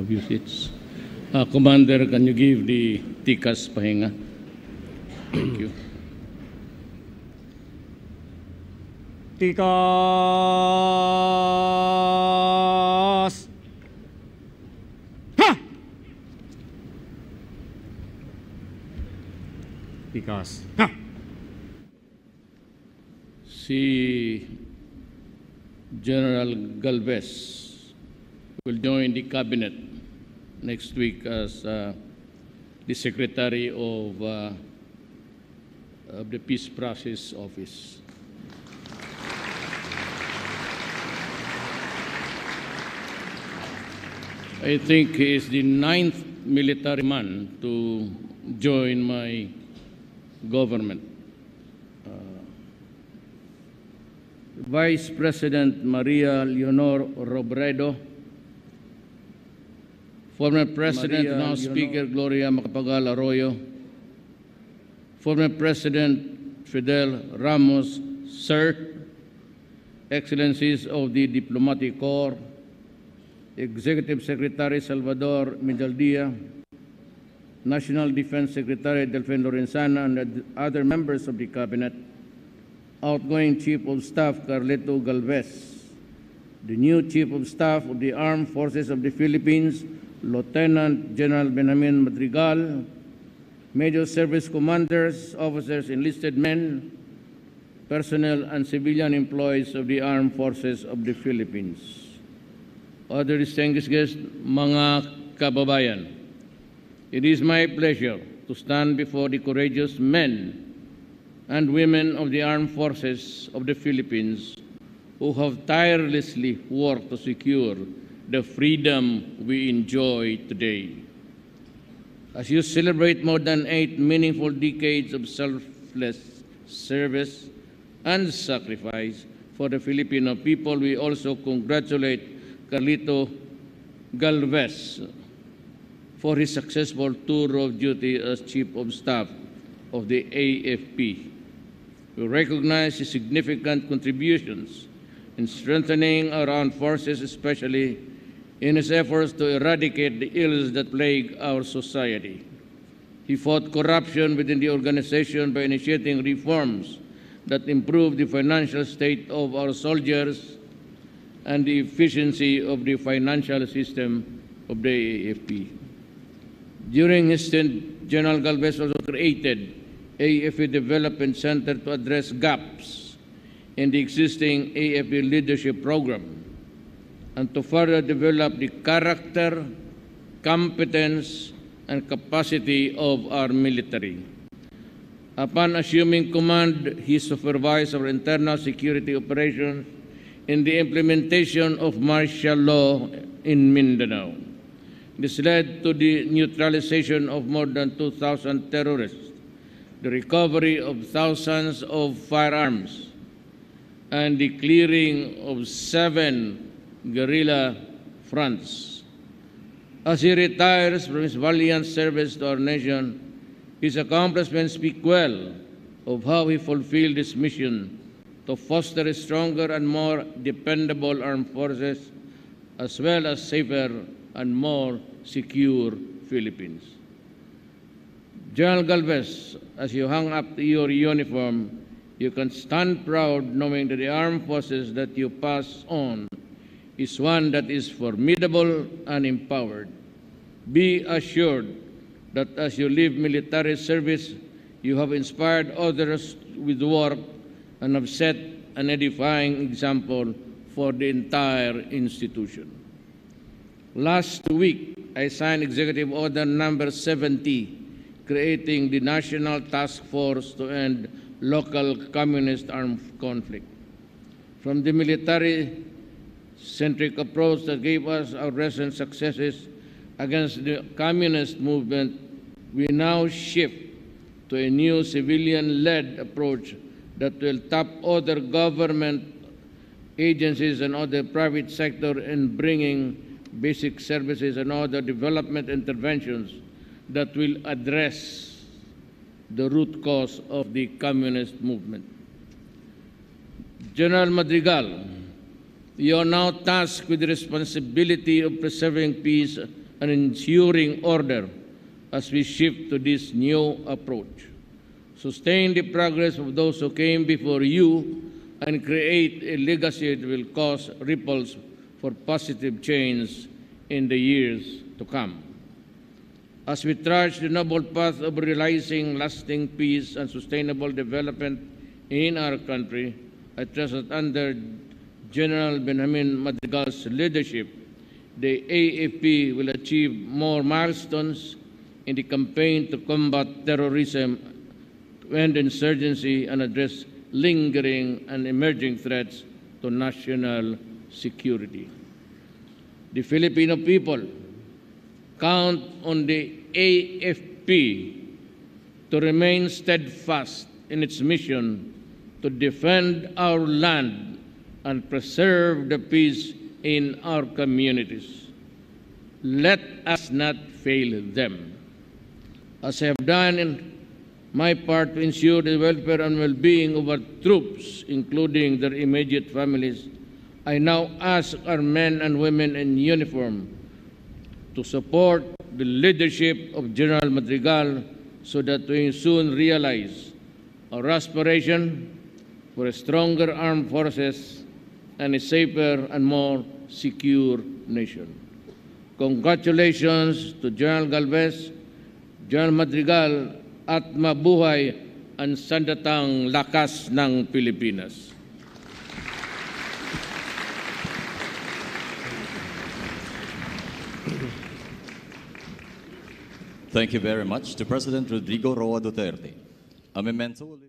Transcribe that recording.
Have your seats. Commander, can you give the tikas pahinga? Thank you. Tikas! Ha! Tikas. Ha! Si General Galvez will join the cabinet next week as the Secretary of the Peace Process Office. I think he is the 9th military man to join my government. Vice President Maria Leonor Robredo, former President and House Speaker Gloria Macapagal Arroyo, former President Fidel Ramos, Sir, Excellencies of the Diplomatic Corps, Executive Secretary Salvador Medaldia, National Defense Secretary Delfin Lorenzana, and other members of the Cabinet, outgoing Chief of Staff Carleto Galvez, the new Chief of Staff of the Armed Forces of the Philippines, Lieutenant General Benjamin Madrigal, Major Service Commanders, officers, enlisted men, personnel, and civilian employees of the Armed Forces of the Philippines. Other distinguished guests, mga kababayan, it is my pleasure to stand before the courageous men and women of the Armed Forces of the Philippines who have tirelessly worked to secure the freedom we enjoy today. As you celebrate more than 8 meaningful decades of selfless service and sacrifice for the Filipino people, we also congratulate Carlito Galvez for his successful tour of duty as Chief of Staff of the AFP. We recognize his significant contributions in strengthening our armed forces, especially in his efforts to eradicate the ills that plague our society. He fought corruption within the organization by initiating reforms that improve the financial state of our soldiers and the efficiency of the financial system of the AFP. During his stint, General Galvez also created AFP Development Center to address gaps in the existing AFP leadership program and to further develop the character, competence, and capacity of our military. Upon assuming command, he supervised our internal security operations in the implementation of martial law in Mindanao. This led to the neutralization of more than 2,000 terrorists, the recovery of thousands of firearms, and the clearing of 7 guerrilla fronts. As he retires from his valiant service to our nation, his accomplishments speak well of how he fulfilled his mission to foster a stronger and more dependable armed forces, as well as safer and more secure Philippines. General Galvez, as you hang up your uniform, you can stand proud knowing that the armed forces that you pass on is one that is formidable and empowered. Be assured that as you leave military service, you have inspired others with work and have set an edifying example for the entire institution. Last week, I signed Executive Order Number 70, creating the National Task Force to End Local Communist Armed Conflict. From the military-centric approach that gave us our recent successes against the communist movement, we now shift to a new civilian-led approach that will tap other government agencies and other private sector in bringing basic services and other development interventions that will address the root cause of the communist movement. General Madrigal, you are now tasked with the responsibility of preserving peace and ensuring order as we shift to this new approach. Sustain the progress of those who came before you and create a legacy that will cause ripples for positive change in the years to come. As we trudge the noble path of realizing lasting peace and sustainable development in our country, I trust that under General Benjamin Madrigal's leadership, the AFP will achieve more milestones in the campaign to combat terrorism and insurgency and address lingering and emerging threats to national security. The Filipino people count on the AFP to remain steadfast in its mission to defend our land and preserve the peace in our communities. Let us not fail them. As I have done in my part to ensure the welfare and well-being of our troops, including their immediate families, I now ask our men and women in uniform to support the leadership of General Madrigal so that we soon realize our aspiration for a stronger armed forces and a safer and more secure nation. Congratulations to General Galvez, General Madrigal, at mabuhay ang sandatang lakas ng Pilipinas. Thank you very much to President Rodrigo Roa Duterte. A memento.